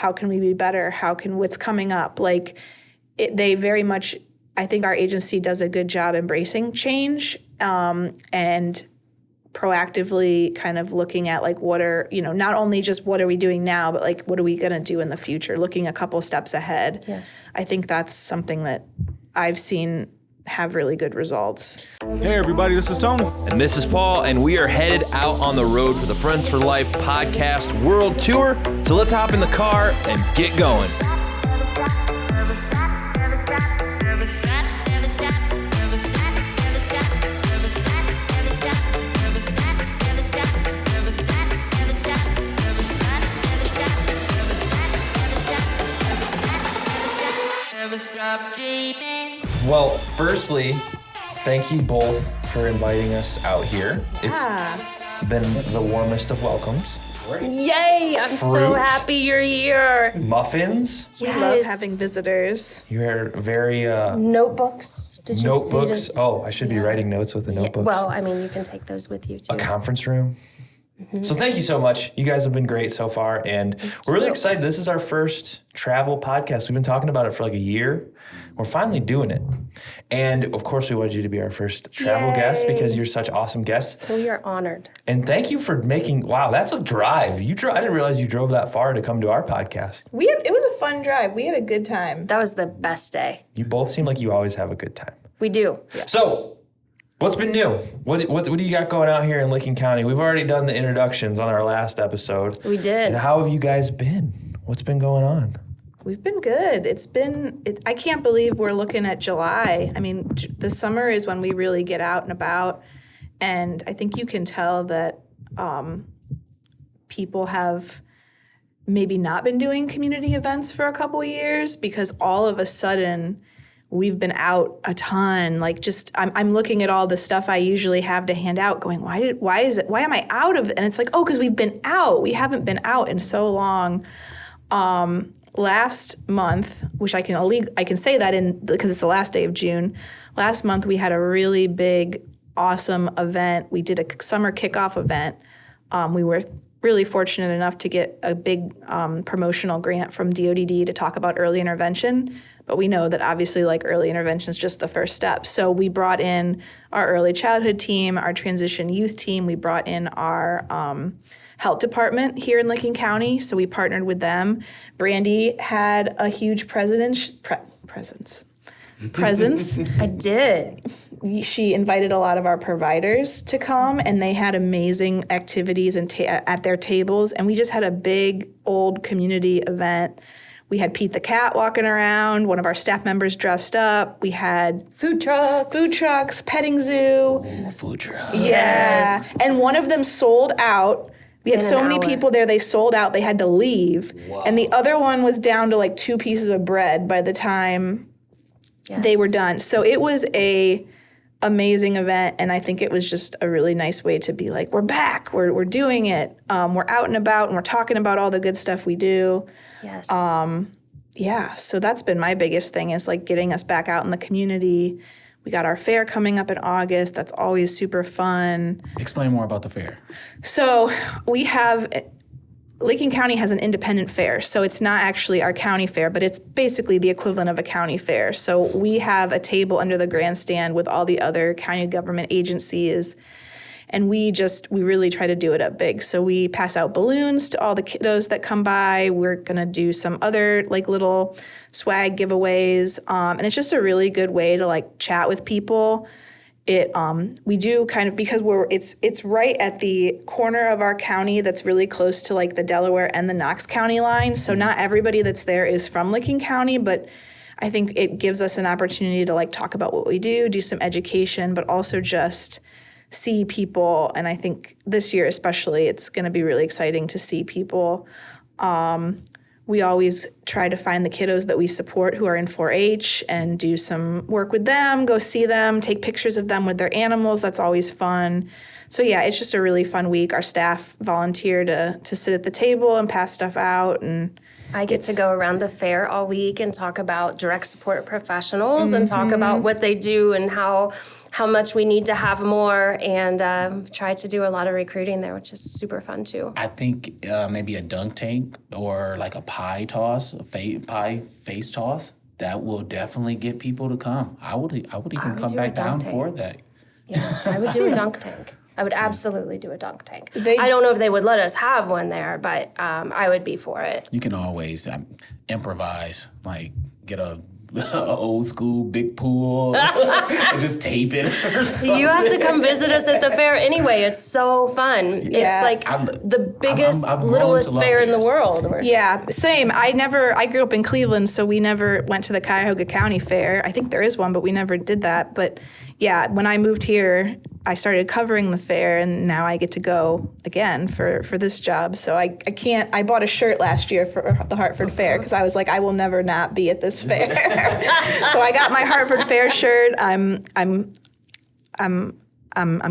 how can we be better? What's coming up? Like they very much, I think our agency does a good job embracing change and proactively kind of looking at like what are, not only just what are we doing now, but like what are we going to do in the future, looking a couple steps ahead. Yes. I think that's something that I've seen have really good results. Hey everybody, this is Tony. And this is Paul, and we are headed out on the road for the Friends for Life podcast world tour. So let's hop in the car and get going. Well, firstly, thank you both for inviting us out here. Yeah. It's been the warmest of welcomes. Yay! I'm so happy you're here. Muffins. We love having visitors. You're very... Notebooks. Did you notebooks? see this? Oh, I should be writing notes with the notebooks. Well, I mean, you can take those with you, too. A conference room. Mm-hmm. So thank you so much. You guys have been great so far, and we're really excited. This is our first travel podcast. We've been talking about it for like a year. We're finally doing it. And of course, we wanted you to be our first travel guest because you're such awesome guests. We are honored. And thank you for making, wow, that's a drive. I didn't realize you drove that far to come to our podcast. It was a fun drive. We had a good time. That was the best day. You both seem like you always have a good time. We do. Yes. So, what's been new? What do you got going out here in Licking County? We've already done the introductions on our last episode. We did. And how have you guys been? What's been going on? We've been good. I can't believe we're looking at July. I mean, the summer is when we really get out and about. And I think you can tell that people have maybe not been doing community events for a couple of years because all of a sudden we've been out a ton. Like I'm looking at all the stuff I usually have to hand out going, why am I out of it? And it's like, oh, because we've been out. We haven't been out in so long. Last month, which I can say that because it's the last day of June. Last month we had a really big, awesome event. We did a summer kickoff event. We were really fortunate enough to get a big promotional grant from DODD to talk about early intervention. But we know that obviously like early intervention is just the first step. So we brought in our early childhood team, our transition youth team. We brought in our health department here in Licking County, so we partnered with them. Brandi had a huge presence. I did. She invited a lot of our providers to come, and they had amazing activities at their tables, and we just had a big old community event. We had Pete the Cat walking around, one of our staff members dressed up. We had food trucks, petting zoo. Oh, food trucks. Yeah. Yes. And one of them sold out. We had so many people there, they sold out, they had to leave. Wow. And the other one was down to like 2 pieces of bread by the time they were done. So it was a amazing event, and I think it was just a really nice way to be like, we're back, we're doing it. We're out and about, and we're talking about all the good stuff we do. Yes. So that's been my biggest thing is like getting us back out in the community. We got our fair coming up in August. That's always super fun. Explain more about the fair. So Licking County has an independent fair. So it's not actually our county fair, but it's basically the equivalent of a county fair. So we have a table under the grandstand with all the other county government agencies. And we really try to do it up big. So we pass out balloons to all the kiddos that come by. We're gonna do some other like little swag giveaways. And it's just a really good way to like chat with people. We do kind of, because it's right at the corner of our county that's really close to like the Delaware and the Knox County line. So not everybody that's there is from Licking County, but I think it gives us an opportunity to like talk about what we do some education, but also just see people. And I think this year especially, it's going to be really exciting to see people. We always try to find the kiddos that we support who are in 4-H and do some work with them, go see them, take pictures of them with their animals. That's always fun. So yeah, it's just a really fun week. Our staff volunteer to sit at the table and pass stuff out, and I get to go around the fair all week and talk about direct support professionals and talk about what they do and how how much we need to have more, and try to do a lot of recruiting there, which is super fun too. I think maybe a dunk tank or like a pie toss, pie face toss. That will definitely get people to come. I would even come back down for that. Yeah, I would do a dunk tank. I would absolutely do a dunk tank. They- I don't know if they would let us have one there, but I would be for it. You can always improvise, like get a old school big pool and just tape it or something. You have to come visit us at the fair anyway. It's so fun. Yeah. It's like the biggest, I've grown littlest to love fair in the fairs. world. Yeah, same. I grew up in Cleveland, so we never went to the Cuyahoga County Fair. I think there is one, but we never did that. But yeah, when I moved here, I started covering the fair, and now I get to go again for this job. So I can't. I bought a shirt last year for the Hartford Fair because I was like, I will never not be at this fair. So I got my Hartford Fair shirt. I'm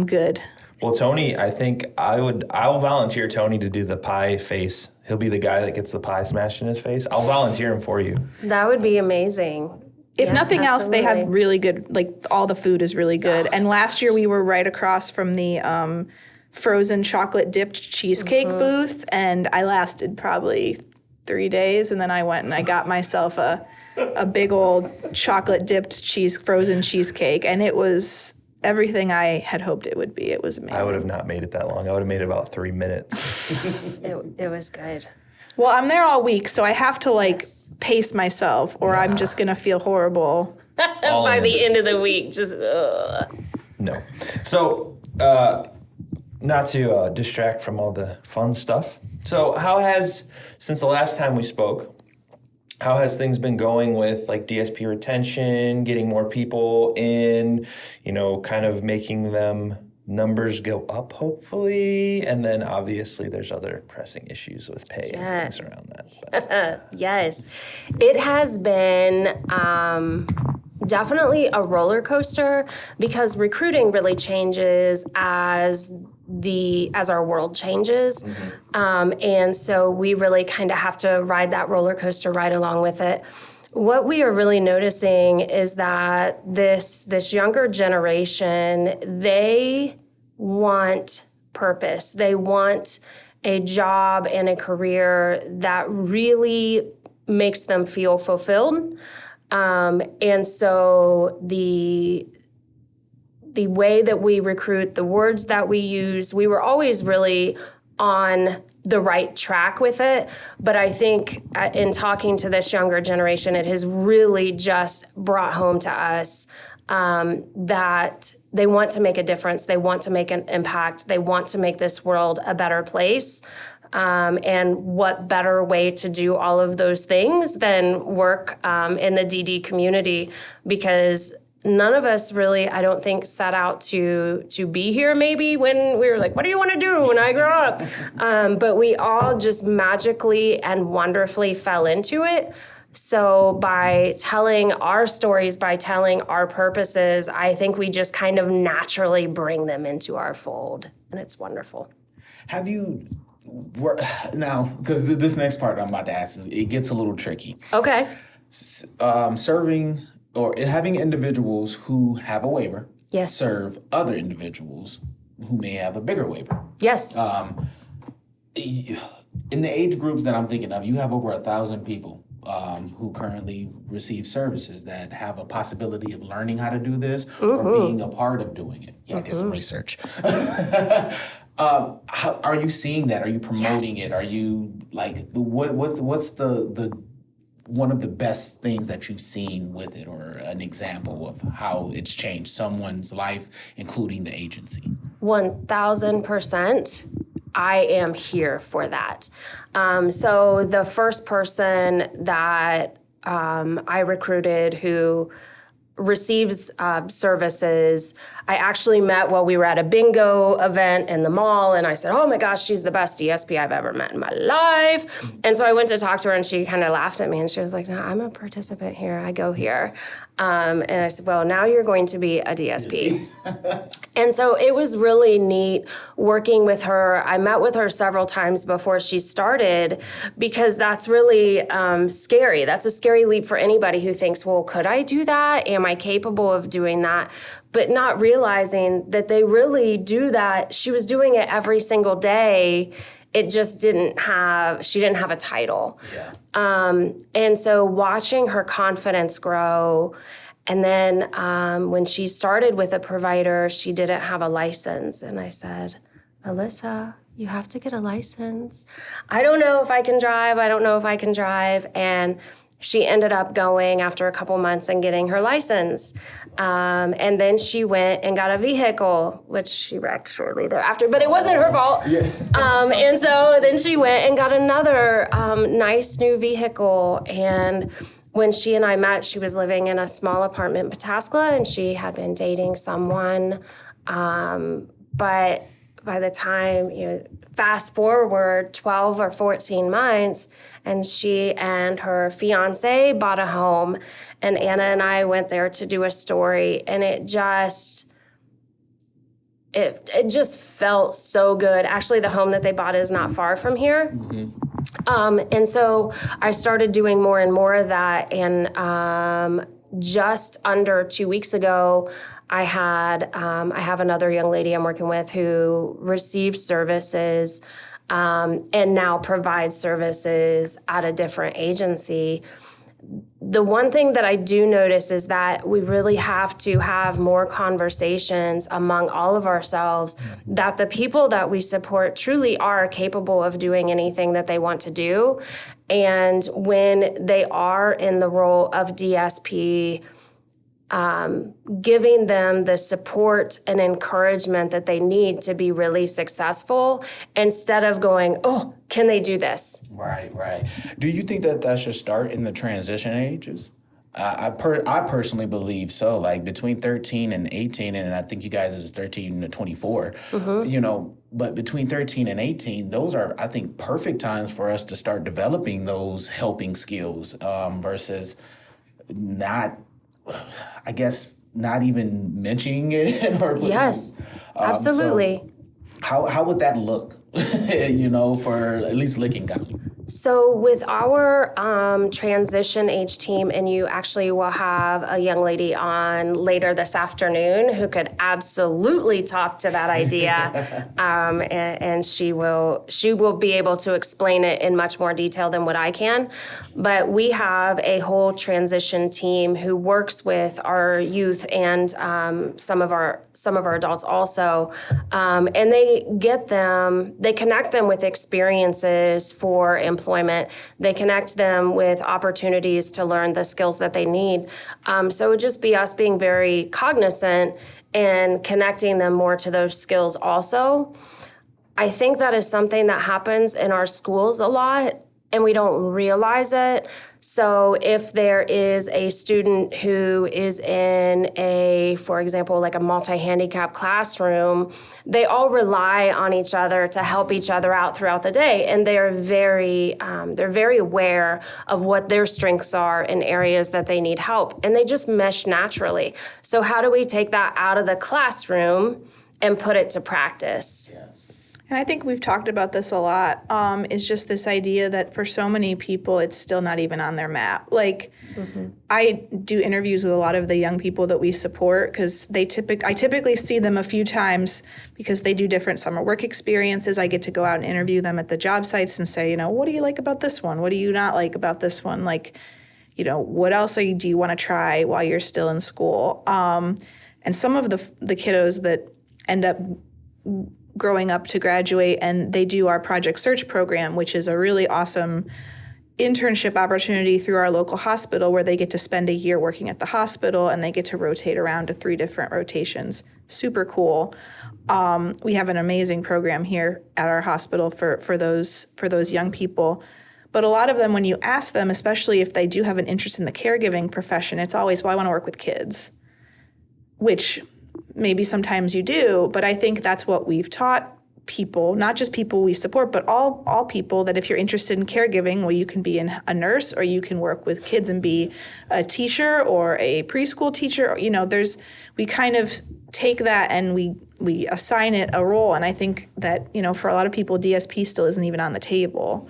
good. Well, Tony, I think I'll volunteer Tony to do the pie face. He'll be the guy that gets the pie smashed in his face. I'll volunteer him for you. That would be amazing. If Yeah, nothing else, they have absolutely. really good, like all the food is really good. And last year we were right across from the frozen chocolate dipped cheesecake booth, and I lasted probably 3 days, and then I went and I got myself a big old chocolate dipped frozen cheesecake, and it was everything I had hoped it would be. It was amazing. I would have not made it that long. I would have made it about 3 minutes. It was good. Well, I'm there all week, so I have to pace myself, or I'm just gonna feel horrible. All By in. the end of the week, just No. So, not to distract from all the fun stuff. So, since the last time we spoke, how has things been going with DSP retention, getting more people in, kind of making them numbers go up, hopefully, and then obviously there's other pressing issues with pay and things around that. But. yes. It has been definitely a roller coaster because recruiting really changes as our world changes. And so we really kind of have to ride that roller coaster right along with it. What we are really noticing is that this younger generation, they want purpose. They want a job and a career that really makes them feel fulfilled. And so the way that we recruit, the words that we use, we were always really on the right track with it. But I think in talking to this younger generation, it has really just brought home to us that they want to make a difference. They want to make an impact. They want to make this world a better place. And what better way to do all of those things than work in the DD community? Because none of us really, I don't think, set out to be here maybe when we were like, what do you want to do when I grow up? But we all just magically and wonderfully fell into it. So by telling our stories, by telling our purposes, I think we just kind of naturally bring them into our fold. And it's wonderful. Have you now? Because this next part I'm about to ask it gets a little tricky. Okay. Serving or having individuals who have a waiver Yes. serve other individuals who may have a bigger waiver. Yes. In the age groups that I'm thinking of, you have over 1,000 people who currently receive services that have a possibility of learning how to do this or being a part of doing it. Yeah, I did some research. Are you seeing that? Are you promoting Yes. it? Are you what's the one of the best things that you've seen with it, or an example of how it's changed someone's life, including the agency? 1,000%. I am here for that. So the first person that I recruited who receives services, I actually met while we were at a bingo event in the mall, and I said, oh my gosh, she's the best DSP I've ever met in my life. And so I went to talk to her, and she kind of laughed at me, and she was like, no, I'm a participant here, I go here. And I said, well, now you're going to be a DSP. And so it was really neat working with her. I met with her several times before she started, because that's really scary. That's a scary leap for anybody who thinks, well, could I do that? Am I capable of doing that? but not realizing that they really do that. She was doing it every single day. It just she didn't have a title. Yeah. And so watching her confidence grow, and then when she started with a provider, she didn't have a license. And I said, Alyssa, you have to get a license. I don't know if I can drive. And she ended up going after a couple months and getting her license. And then she went and got a vehicle, which she wrecked shortly thereafter, but it wasn't her fault. Yeah. And so then she went and got another nice new vehicle. And when she and I met, she was living in a small apartment in Pataskla, and she had been dating someone. But by the time, fast forward 12 or 14 months, and she and her fiance bought a home, and Anna and I went there to do a story, and it just felt so good. Actually, the home that they bought is not far from here. Mm-hmm. And so I started doing more and more of that, and just under 2 weeks ago, I have another young lady I'm working with who received services and now provides services at a different agency. The one thing that I do notice is that we really have to have more conversations among all of ourselves, that the people that we support truly are capable of doing anything that they want to do. And when they are in the role of DSP, giving them the support and encouragement that they need to be really successful, instead of going, oh, can they do this? Right. Do you think that should start in the transition ages? I personally believe so. Like between 13 and 18, and I think you guys is 13 to 24. Mm-hmm. But between 13 and 18, those are, I think, perfect times for us to start developing those helping skills versus not even mentioning it. Yes, absolutely. So how would that look, for at least Licking County? So with our transition age team, and you actually will have a young lady on later this afternoon who could absolutely talk to that idea, and she will be able to explain it in much more detail than what I can. But we have a whole transition team who works with our youth and some of our adults also, and they connect them with experiences for employment. They connect them with opportunities to learn the skills that they need. So it would just be us being very cognizant and connecting them more to those skills also. I think that is something that happens in our schools a lot, and we don't realize it. So if there is a student who is in for example, like a multi-handicap classroom, they all rely on each other to help each other out throughout the day. And they're very aware of what their strengths are in areas that they need help. And they just mesh naturally. So how do we take that out of the classroom and put it to practice? Yeah. And I think we've talked about this a lot, is just this idea that for so many people, it's still not even on their map. Like, I do interviews with a lot of the young people that we support because I typically see them a few times because they do different summer work experiences. I get to go out and interview them at the job sites and say, what do you like about this one? What do you not like about this one? Like, what else do you want to try while you're still in school? And some of the kiddos that end up growing up to graduate, and they do our Project Search program, which is a really awesome internship opportunity through our local hospital where they get to spend a year working at the hospital and they get to rotate around to 3 different rotations. Super cool. We have an amazing program here at our hospital for those young people. But a lot of them, when you ask them, especially if they do have an interest in the caregiving profession, it's always, well, I want to work with kids, which maybe sometimes you do, but I think that's what we've taught people, not just people we support, but all people, that if you're interested in caregiving, well, you can be a nurse or you can work with kids and be a teacher or a preschool teacher. We kind of take that and we assign it a role. And I think that, for a lot of people, DSP still isn't even on the table.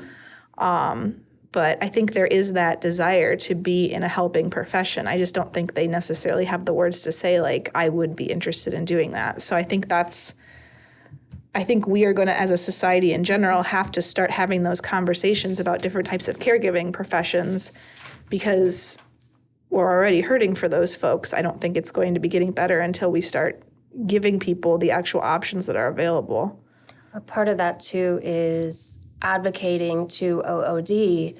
But I think there is that desire to be in a helping profession. I just don't think they necessarily have the words to say, like, I would be interested in doing that. So I think we are going to, as a society in general, have to start having those conversations about different types of caregiving professions, because we're already hurting for those folks. I don't think it's going to be getting better until we start giving people the actual options that are available. A part of that, too, is advocating to OOD,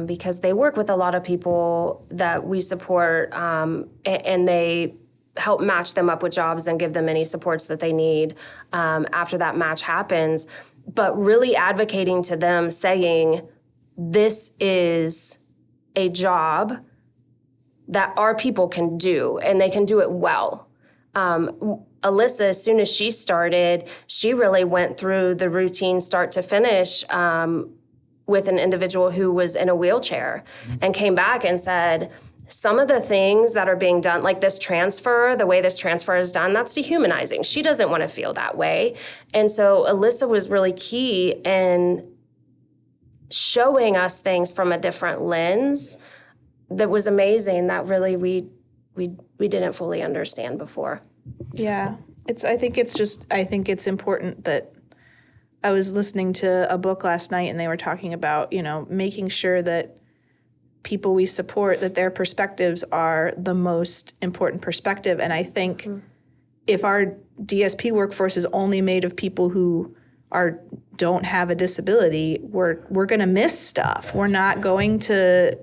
because they work with a lot of people that we support, and they help match them up with jobs and give them any supports that they need after that match happens. But really advocating to them, saying, this is a job that our people can do, and they can do it well. Alyssa, as soon as she started, she really went through the routine start to finish with an individual who was in a wheelchair, and came back and said, some of the things that are being done, like this transfer, the way this transfer is done, that's dehumanizing. She doesn't want to feel that way. And so Alyssa was really key in showing us things from a different lens that was amazing, that really we didn't fully understand before. Yeah, I think it's important that I was listening to a book last night, and they were talking about, making sure that people we support, that their perspectives are the most important perspective. And I think if our DSP workforce is only made of people who don't have a disability, we're going to miss stuff. We're not going to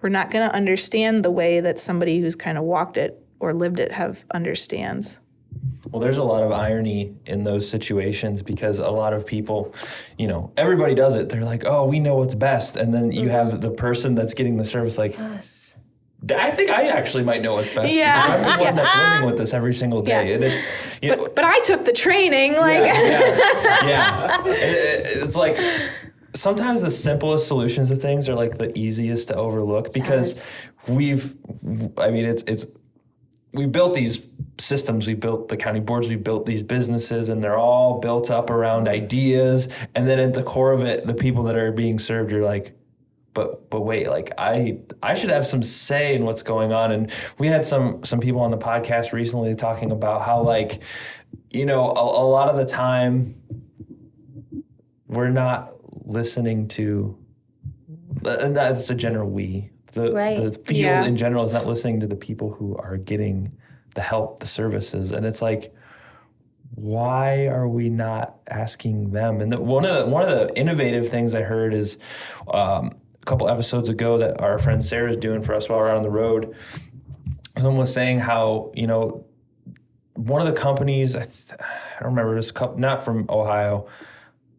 understand the way that somebody who's kind of walked it or lived it understands. Well, there's a lot of irony in those situations, because a lot of people, everybody does it. They're like, oh, we know what's best. And then you have the person that's getting the service like, Yes. I think I actually might know what's best. Yeah. Because I'm the one that's living with this every single day. Yeah. And it's, But I took the training. yeah. It's like, sometimes the simplest solutions to things are like the easiest to overlook, because we've built these systems, we built the county boards, we built these businesses, and they're all built up around ideas. And then at the core of it, the people that are being served, you're like, but wait, like I should have some say in what's going on. And we had some people on the podcast recently talking about how, like, a lot of the time we're not listening to, and that's a general we. The field in general is not listening to the people who are getting the help, the services. And it's like, why are we not asking them? And one of the innovative things I heard is a couple episodes ago that our friend Sarah's doing for us while we're out on the road. Someone was saying how, one of the companies, I don't remember, this couple, not from Ohio,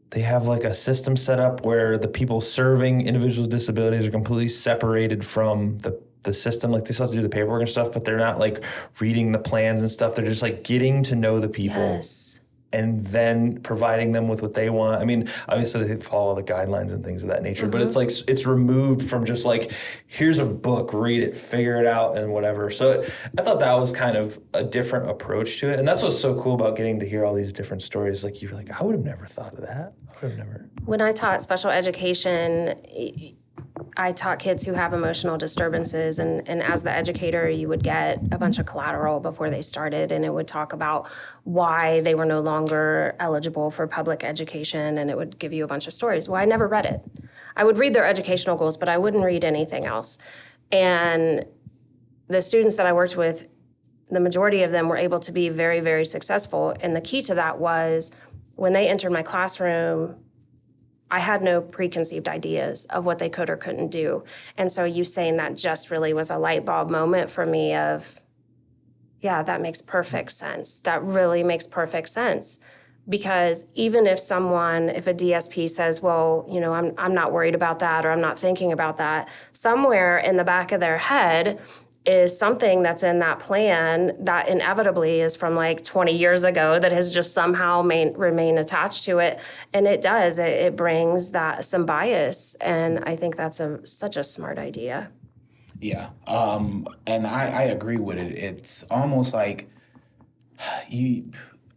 they have like a system set up where the people serving individuals with disabilities are completely separated from the system. Like, they still have to do the paperwork and stuff, but they're not like reading the plans and stuff. They're just like getting to know the people and then providing them with what they want. I mean, obviously they follow the guidelines and things of that nature, but it's like, it's removed from just like, here's a book, read it, figure it out, and whatever. So I thought that was kind of a different approach to it. And that's what's so cool about getting to hear all these different stories. Like, you're like, I would have never thought of that. I would have never. When I taught special education, I taught kids who have emotional disturbances, and as the educator, you would get a bunch of collateral before they started, and it would talk about why they were no longer eligible for public education, and it would give you a bunch of stories. Well, I never read it. I would read their educational goals, but I wouldn't read anything else. And the students that I worked with, the majority of them were able to be very, very successful, and the key to that was when they entered my classroom, I had no preconceived ideas of what they could or couldn't do. And so you saying that just really was a light bulb moment for me of, yeah, that makes perfect sense. That really makes perfect sense. Because even if a DSP says, well, I'm not worried about that, or I'm not thinking about that, somewhere in the back of their head is something that's in that plan that inevitably is from like 20 years ago that has just somehow remained attached to it. And it does, it brings that some bias. And I think that's such a smart idea. Yeah. And I agree with it. It's almost like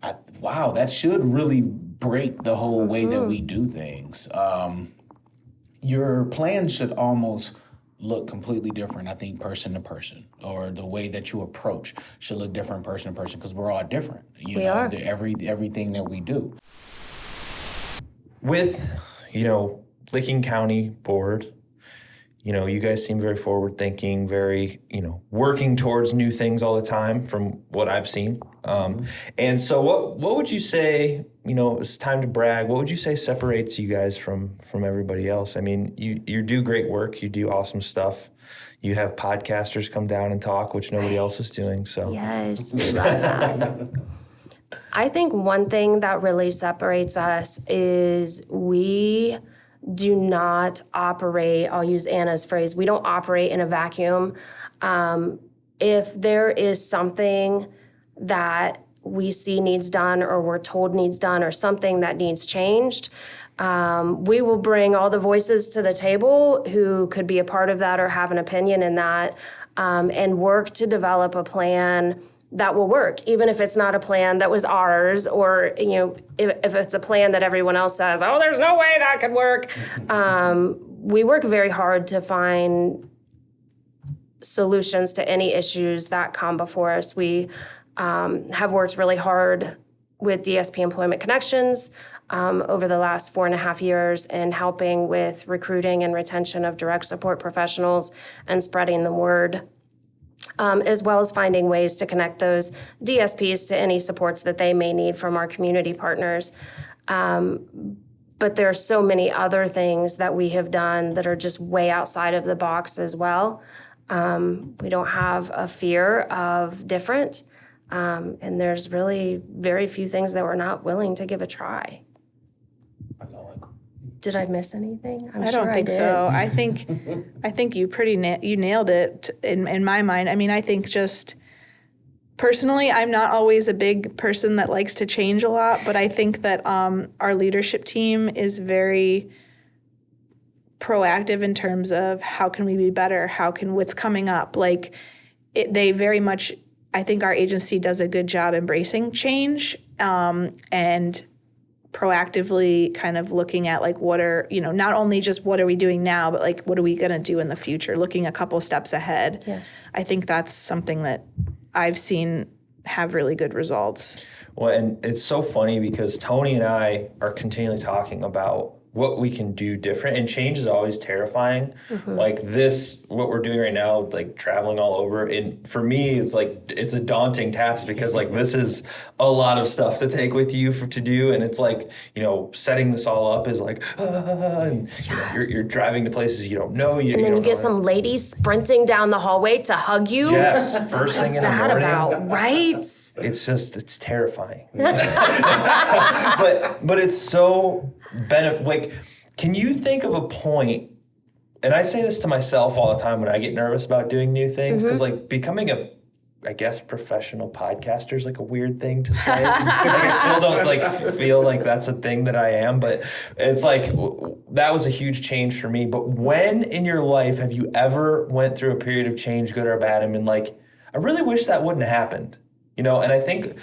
that should really break the whole way that we do things. your plan should almost look completely different, I think, person to person, or the way that you approach should look different person to person, because we're all different. We are. Everything that we do. With, Licking County Board, you guys seem very forward thinking, very, working towards new things all the time from what I've seen. And so what would you say, it's time to brag, what would you say separates you guys from everybody else? I mean, you do great work, you do awesome stuff. You have podcasters come down and talk, which nobody else is doing. So Yes, we love that. I think one thing that really separates us is we do not operate, I'll use Anna's phrase, we don't operate in a vacuum. If there is something that we see needs done or we're told needs done or something that needs changed, we will bring all the voices to the table who could be a part of that or have an opinion in that, and work to develop a plan that will work, even if it's not a plan that was ours, or if it's a plan that everyone else says, oh, there's no way that could work. We work very hard to find solutions to any issues that come before us. We have worked really hard with DSP Employment Connections over the last 4.5 years in helping with recruiting and retention of direct support professionals and spreading the word, as well as finding ways to connect those DSPs to any supports that they may need from our community partners. But there are so many other things that we have done that are just way outside of the box as well. We don't have a fear of different, and there's really very few things that we're not willing to give a try. Did I miss anything? I don't think so. I think you you nailed it in my mind. I mean, I think just personally, I'm not always a big person that likes to change a lot, but I think that our leadership team is very proactive in terms of how can we be better? What's coming up? They very much, I think our agency does a good job embracing change, and proactively kind of looking at what are, not only just what are we doing now, but what are we going to do in the future, looking a couple steps ahead. Yes. I think that's something that I've seen have really good results. Well, and it's so funny because Tony and I are continually talking about what we can do different, and change is always terrifying. Mm-hmm. What we're doing right now, traveling all over, and for me, it's a daunting task because this is a lot of stuff to take with you to do, and it's setting this all up is and Yes. you're driving to places you don't know. And then you get some lady sprinting down the hallway to hug you. Yes, first thing in the morning. What's that about, right? It's terrifying. but it's so can you think of a point, and I say this to myself all the time when I get nervous about doing new things, because becoming professional podcaster is a weird thing to say. I still don't feel like that's a thing that I am, but it's that was a huge change for me. But when in your life have you ever went through a period of change, good or bad, and been I really wish that wouldn't have happened, and I think,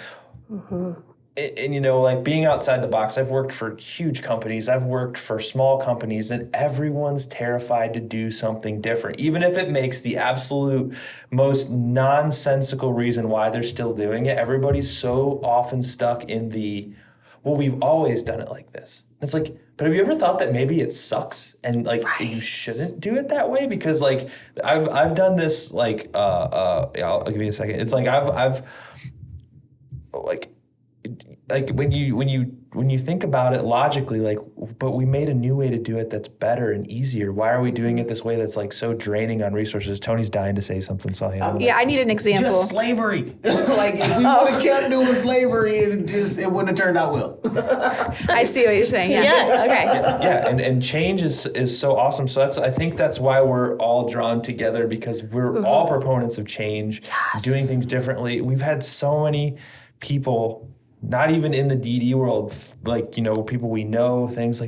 and being outside the box, I've worked for huge companies, I've worked for small companies, and everyone's terrified to do something different, even if it makes the absolute most nonsensical reason why they're still doing it. Everybody's so often stuck in we've always done it like this. It's but have you ever thought that maybe it sucks and you shouldn't do it that way? Because I've done this I'll give you a second. It's I've when you think about it logically, but we made a new way to do it that's better and easier. Why are we doing it this way that's so draining on resources? Tony's dying to say something, so I need an example. Just slavery. If we would have kept doing slavery, it wouldn't have turned out well. I see what you're saying. Yeah. Okay. Yeah, and change is so awesome. So I think that's why we're all drawn together, because we're all proponents of change, doing things differently. We've had so many people, not even in the DD world, people we know, things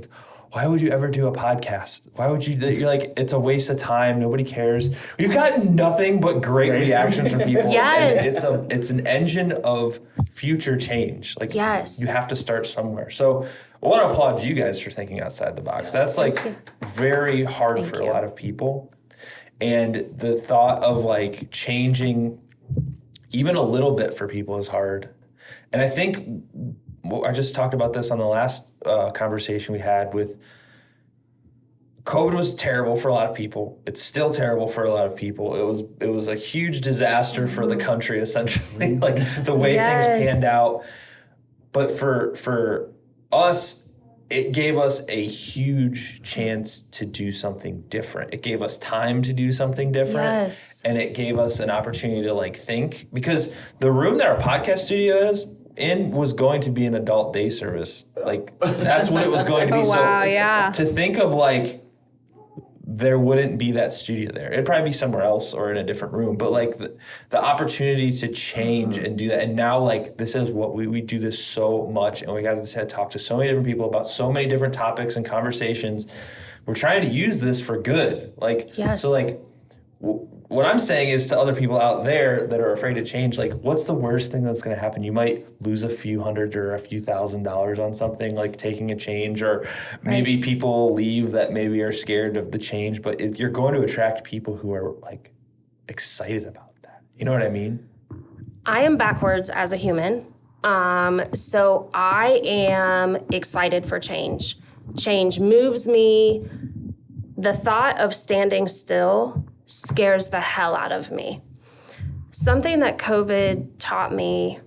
why would you ever do a podcast? Why would you, you're like, it's a waste of time. Nobody cares. We've gotten nothing but great reactions from people. Yes. And it's an engine of future change. Like, Yes. you have to start somewhere. So I want to applaud you guys for thinking outside the box. That's like very hard for a lot of people. And the thought of like changing even a little bit for people is hard. And I think I just talked about this on the last conversation we had with COVID was terrible for a lot of people. It's still terrible for a lot of people. It was a huge disaster for the country, essentially, like the way things panned out. But for us, it gave us a huge chance to do something different. It gave us time to do something different. Yes. And it gave us an opportunity to like think, because the room that our podcast studio is in was going to be an adult day service. Like, that's what it was going to be. Oh, wow, yeah. To think of like, there wouldn't be that studio there. It'd probably be somewhere else or in a different room. But like the opportunity to change and do that. And now like this is what we do this so much, and we got to talk to so many different people about so many different topics and conversations. We're trying to use this for good. Like, so like what I'm saying is to other people out there that are afraid to change, like, what's the worst thing that's going to happen? You might lose a few $100 or a few $1,000s on something like taking a change, or maybe people leave that maybe are scared of the change, but you're going to attract people who are like excited about that. You know what I mean? I am backwards as a human. So I am excited for change. Change moves me. The thought of standing still scares the hell out of me. Something that COVID taught me,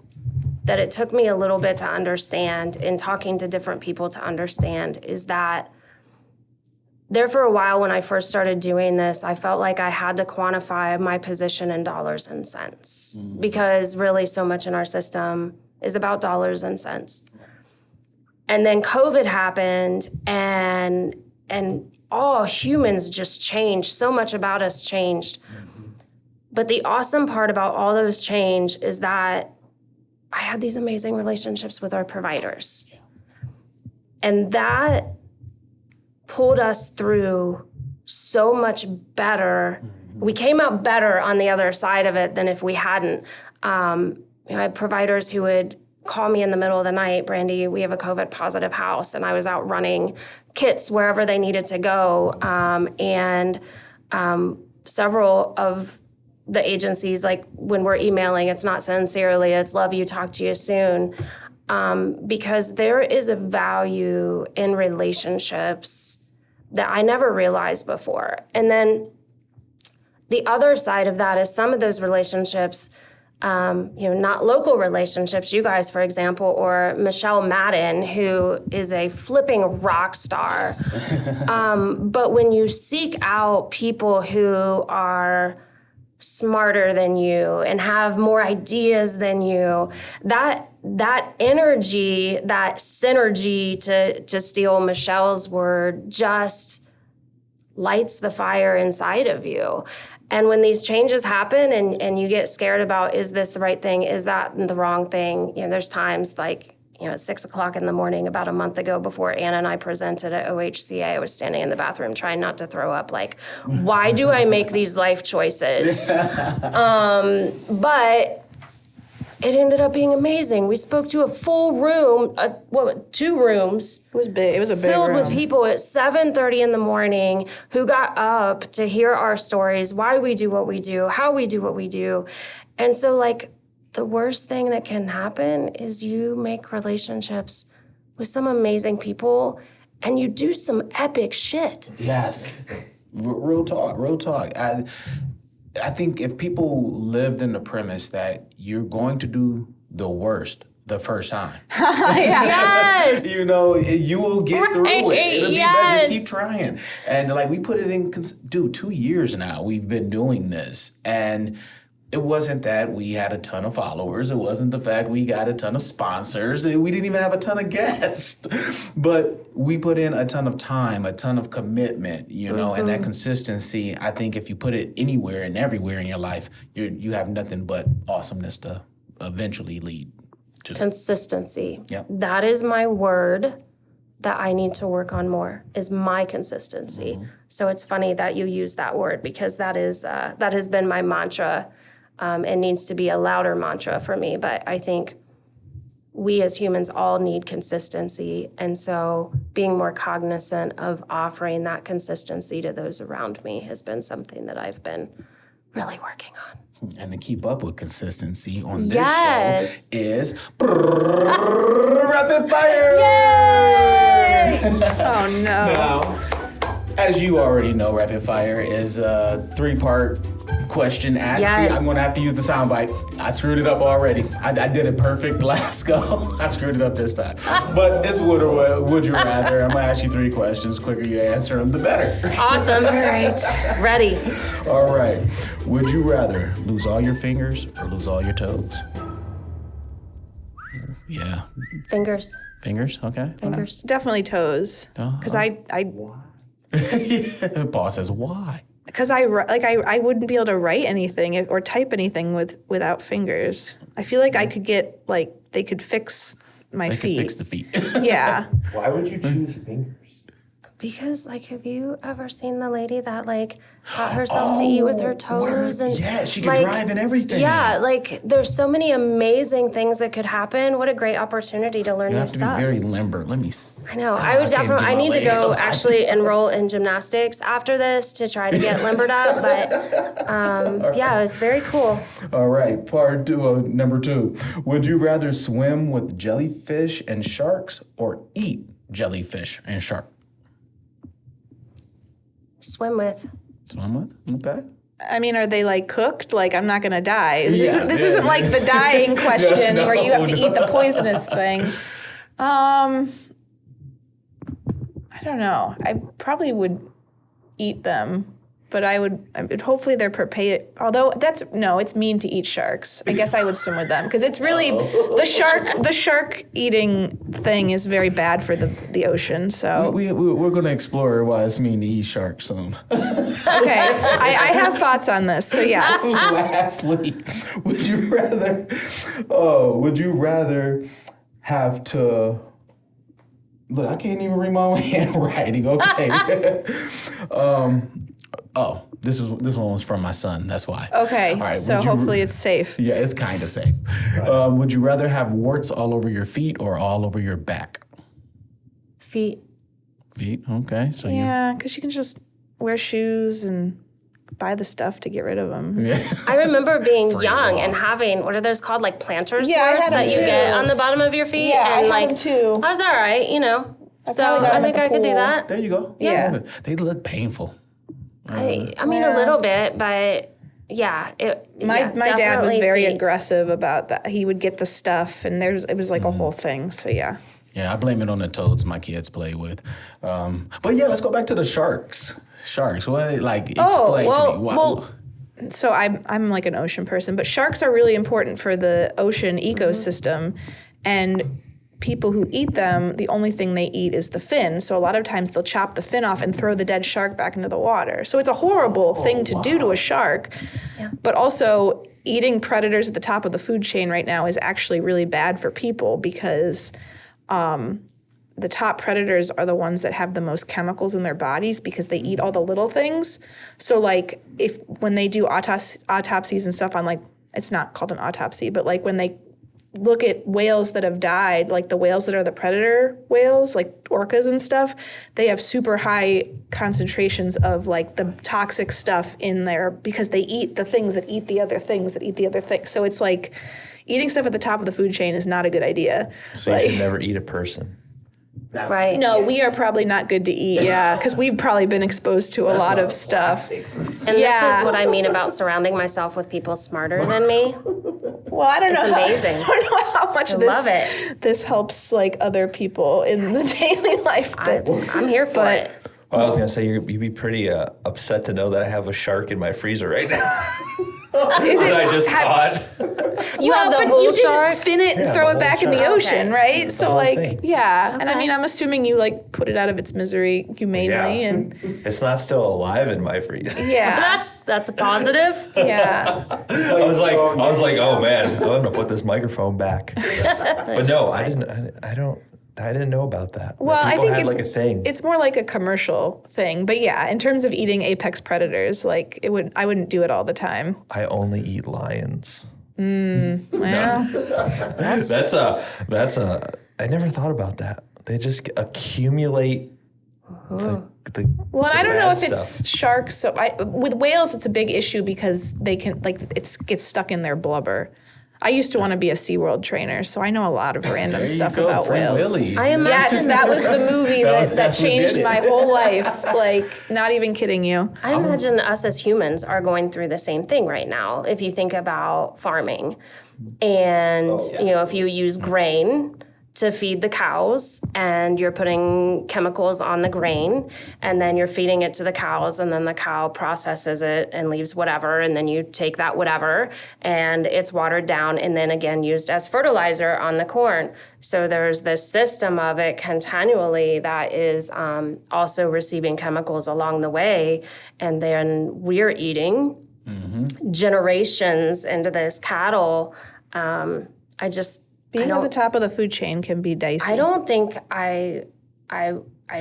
that it took me a little bit to understand in talking to different people to understand, is that there for a while when I first started doing this, I felt like I had to quantify my position in dollars and cents, because really so much in our system is about dollars and cents. And then COVID happened, and all humans just changed. So much about us changed. But the awesome part about all those change is that I had these amazing relationships with our providers. And that pulled us through so much better. We came out better on the other side of it than if we hadn't. I had providers who would call me in the middle of the night, Brandi, we have a COVID positive house, and I was out running kits wherever they needed to go. And several of the agencies, like when we're emailing, it's not sincerely, it's love you, talk to you soon. Because there is a value in relationships that I never realized before. And then the other side of that is some of those relationships, not local relationships, you guys, for example, or Michelle Madden, who is a flipping rock star. But when you seek out people who are smarter than you and have more ideas than you, that energy, that synergy, to steal Michelle's word, just lights the fire inside of you. And when these changes happen and you get scared about, is this the right thing? Is that the wrong thing? There's times like, at 6 o'clock in the morning about a month ago, before Anna and I presented at OHCA, I was standing in the bathroom trying not to throw up, like, why do I make these life choices? But it ended up being amazing. We spoke to a full room, 2 rooms. It was big. It was a big filled room. with people at 7:30 in the morning who got up to hear our stories, why we do what we do, how we do what we do. And so, like, the worst thing that can happen is you make relationships with some amazing people and you do some epic shit. Yes. Real talk. I think if people lived in the premise that you're going to do the worst the first time, Yes. you will get through it. It'll be better. Just keep trying. And like, we put it in, 2 years now we've been doing this. And it wasn't that we had a ton of followers. It wasn't the fact we got a ton of sponsors. We didn't even have a ton of guests. But we put in a ton of time, a ton of commitment, and that consistency. I think if you put it anywhere and everywhere in your life, you have nothing but awesomeness to eventually lead to. Consistency. Yep. That is my word that I need to work on more is my consistency. So it's funny that you use that word because that has been my mantra. It needs to be a louder mantra for me, but I think we as humans all need consistency. And so being more cognizant of offering that consistency to those around me has been something that I've been really working on. And to keep up with consistency on this Yes. show is Rapid Fire! Yay! Oh, no. Now, as you already know, Rapid Fire is a 3-part question. Yes. See, I'm going to have to use the soundbite. I screwed it up already. I did it perfect last go. I screwed it up this time. But it's would you rather. I'm going to ask you 3 questions. Quicker you answer them, the better. Awesome. All right. Ready. All right. Would you rather lose all your fingers or lose all your toes? Yeah. Fingers. Fingers? Okay. Fingers. Definitely toes. Because Paul says, why? Because I wouldn't be able to write anything or type anything without fingers. I feel like I could get they could fix my They feet. can fix the feet. Yeah. Why would you choose fingers? Because, have you ever seen the lady that, taught herself to eat with her toes? And yeah, she can drive and everything. Yeah, there's so many amazing things that could happen. What a great opportunity to learn You new have to stuff. be very limber. Let me. I know. I would can't do definitely. I my need to leg. go actually enroll in gymnastics after this to try to get limbered up. But yeah, it was very cool. All right, part 2, number 2. Would you rather swim with jellyfish and sharks or eat jellyfish and shark? Swim with. Swim with? Okay. I mean, are they cooked? I'm not gonna die. This Yeah, isn't like the dying question No, where you have to eat the poisonous thing. I don't know. I probably would eat them, but I would hopefully they're prepared. Although it's mean to eat sharks. I guess I would swim with them because it's really the shark eating thing is very bad for the ocean. So We're going to explore why it's mean to eat sharks soon. okay, I have thoughts on this. So yes. Lastly, would you rather have to... Look, I can't even read my own handwriting. Okay. This one was from my son. That's why. Okay, All right, so would you- hopefully it's safe. Yeah, it's kind of safe. Would you rather have warts all over your feet or all over your back? Feet. Feet. Okay. So Yeah, because you can just wear shoes and buy the stuff to get rid of them. Yeah. I remember being Freeze young off. and having, what are those called? Planters Yeah, I warts had them that you too. get on the bottom of your feet. Yeah, and I had them too. I was all right, So probably got I them think at the I could do pool. that. There you go. Yeah. They look painful. I mean, a Yeah. little bit, but yeah. My dad was definitely very feet. aggressive about that. He would get the stuff, and it was like a whole thing. So yeah. Yeah, I blame it on the toads my kids play with. But yeah, let's go back to the sharks. Sharks. What explain to me? well, so I'm like an ocean person, but sharks are really important for the ocean ecosystem, and people who eat them, the only thing they eat is the fin. So a lot of times they'll chop the fin off and throw the dead shark back into the water. So it's a horrible thing to do to a shark. Yeah. But also eating predators at the top of the food chain right now is actually really bad for people because the top predators are the ones that have the most chemicals in their bodies because they eat all the little things. So when they do autopsies and stuff on it's not called an autopsy, but when they look at whales that have died, like the whales that are the predator whales, like orcas and stuff, they have super high concentrations of the toxic stuff in there because they eat the things that eat the other things that eat the other things. So it's eating stuff at the top of the food chain is not a good idea. So you should never eat a person. Right. No, we are probably not good to eat, yeah, because we've probably been exposed to a lot of stuff. And this Yeah. is what I mean about surrounding myself with people smarter than me. Well, I don't know. amazing. I don't know how much love it. this helps other people in the daily life, but I'm here for But- it. Well, I was gonna say you'd be pretty upset to know that I have a shark in my freezer right now is it? that I just caught. You have the but whole you shark? didn't fin it and Yeah, throw the it whole back in the shark. ocean, Okay. right? So whole thing. yeah, and I Okay. mean, I'm assuming you put it out of its misery humanely, and It's not still alive in my freezer. yeah, That's a positive. yeah. I was like, oh man, I'm gonna put this microphone back. But no, I didn't. I don't. I didn't know about that. Well, I People think had it's like a thing. It's more like a commercial thing, but yeah, in terms of eating apex predators, like I wouldn't do it all the time. I only eat lions. Well, That's a. I never thought about that. They just accumulate the well, and I don't know bad if it's stuff. sharks. So with whales, it's a big issue because they can gets stuck in their blubber. I used to want to be a SeaWorld trainer, so I know a lot of random stuff about whales. I imagine Yes, that was the movie that that's what changed did it. my whole life. Like, not even kidding you. I imagine us as humans are going through the same thing right now. If you think about farming, and if you use grain to feed the cows, and you're putting chemicals on the grain, and then you're feeding it to the cows, and then the cow processes it and leaves whatever, and then you take that whatever, and it's watered down, and then again used as fertilizer on the corn. So there's this system of it continually that is also receiving chemicals along the way, and then we're eating generations into this cattle. Being at the top of the food chain can be dicey. I don't think I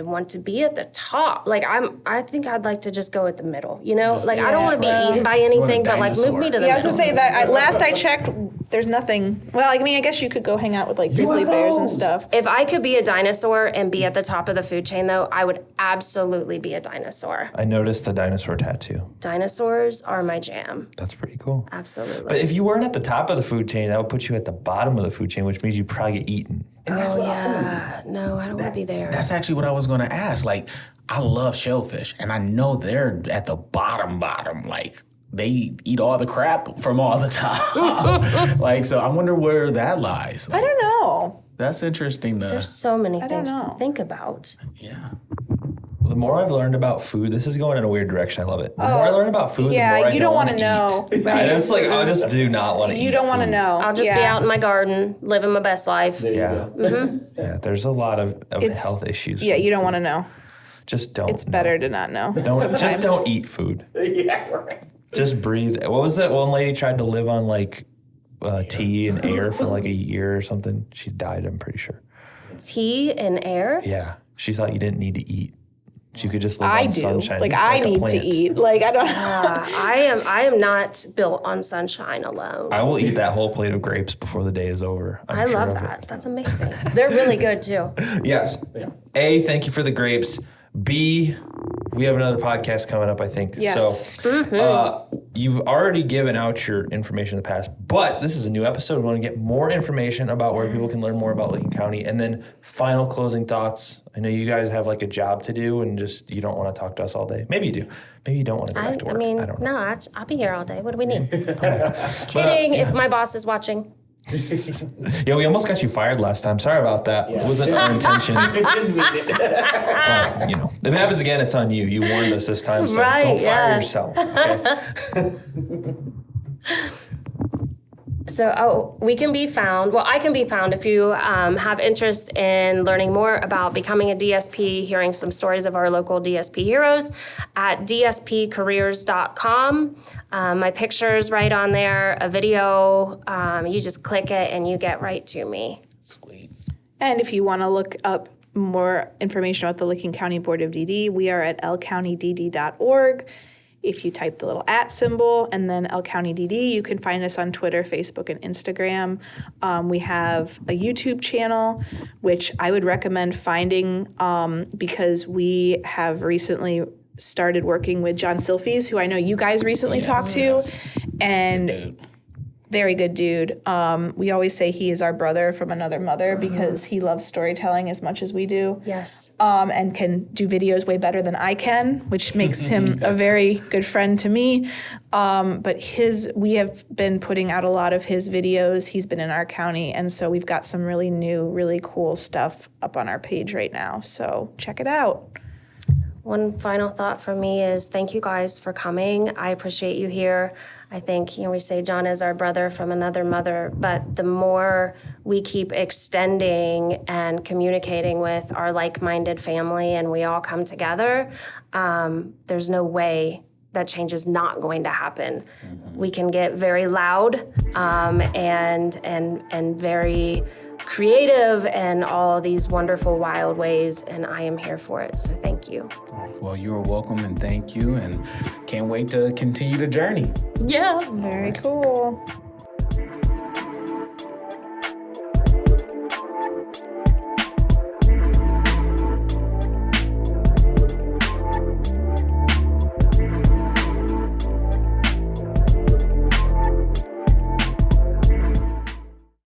want to be at the top. Like I think I'd like to just go at the middle. Like I don't want to be eaten by anything, but like move me to the Yeah, I was middle. gonna say that last I checked, there's nothing. Well, I mean, I guess you could go hang out with like grizzly bears and stuff. If I could be a dinosaur and be at the top of the food chain, though, I would absolutely be a dinosaur. I noticed the dinosaur tattoo. Dinosaurs are my jam. That's pretty cool. Absolutely. But if you weren't at the top of the food chain, that would put you at the bottom of the food chain, which means you probably get eaten. oh yeah, no, I don't want to be there. That's actually what I was going to ask. Like, I love shellfish, and I know they're at the bottom. Like, they eat all the crap from all the time. Like, so I wonder where that lies. I don't know. That's interesting. There's so many things to know. think about. Yeah. The more I've learned about food, this is going in a weird direction. I love it. The more I learn about food, the more I you don't want to eat. know. I just I just do not want to eat. You don't want to food. know. I'll just be out in my garden, living my best life. Yeah. Yeah. There's a lot of health issues. Yeah, from you don't food. want to know. Just don't. It's better to not know. Just don't eat food. Yeah, right. Just breathe. What was that one lady tried to live on like tea and air for like a year or something? She died, I'm pretty sure. Tea and air. Yeah. She thought you didn't need to eat. She could just live I on do. sunshine. Like I a need to plant. eat. Like I don't. I am not built on sunshine alone. I will eat that whole plate of grapes before the day is over. I'm I sure love of that. That's amazing. They're really good too. it. Yes. A, thank you for the grapes. B, we have another podcast coming up, I think. Yes. So you've already given out your information in the past, but this is a new episode. We want to get more information about where people can learn more about Licking County. And then final closing thoughts. I know you guys have like a job to do and just you don't want to talk to us all day. Maybe you do. Maybe you don't want to go back to work. I mean, I don't know. no, I'll be here all day. What do we need? Kidding. If my boss is watching. Yeah, we almost got you fired last time. Sorry about that. It wasn't our intention. If it happens again, it's on you. You warned us this time, so Right, don't fire yeah. yourself. Okay? So, we can be found. Well, I can be found if you have interest in learning more about becoming a DSP, hearing some stories of our local DSP heroes at dspcareers.com. My picture's right on there, a video. You just click it and you get right to me. Sweet. And if you want to look up more information about the Licking County Board of DD, we are at lcountydd.org. If you type the little @ symbol and then L County DD, you can find us on Twitter, Facebook, and Instagram. We have a YouTube channel, which I would recommend finding because we have recently started working with John Silfies, who I know you guys recently talked to, and very good dude. We always say he is our brother from another mother because he loves storytelling as much as we do. Yes. And can do videos way better than I can, which makes him a very good friend to me. But we have been putting out a lot of his videos. He's been in our county, and so we've got some really new, really cool stuff up on our page right now. So check it out. One final thought from me is thank you guys for coming. I appreciate you here. I think, we say John is our brother from another mother, but the more we keep extending and communicating with our like-minded family and we all come together, there's no way that change is not going to happen. We can get very loud and very creative and all these wonderful, wild ways, and I am here for it. So thank you. Well, you are welcome, and thank you, and can't wait to continue the journey. Yeah. Very cool.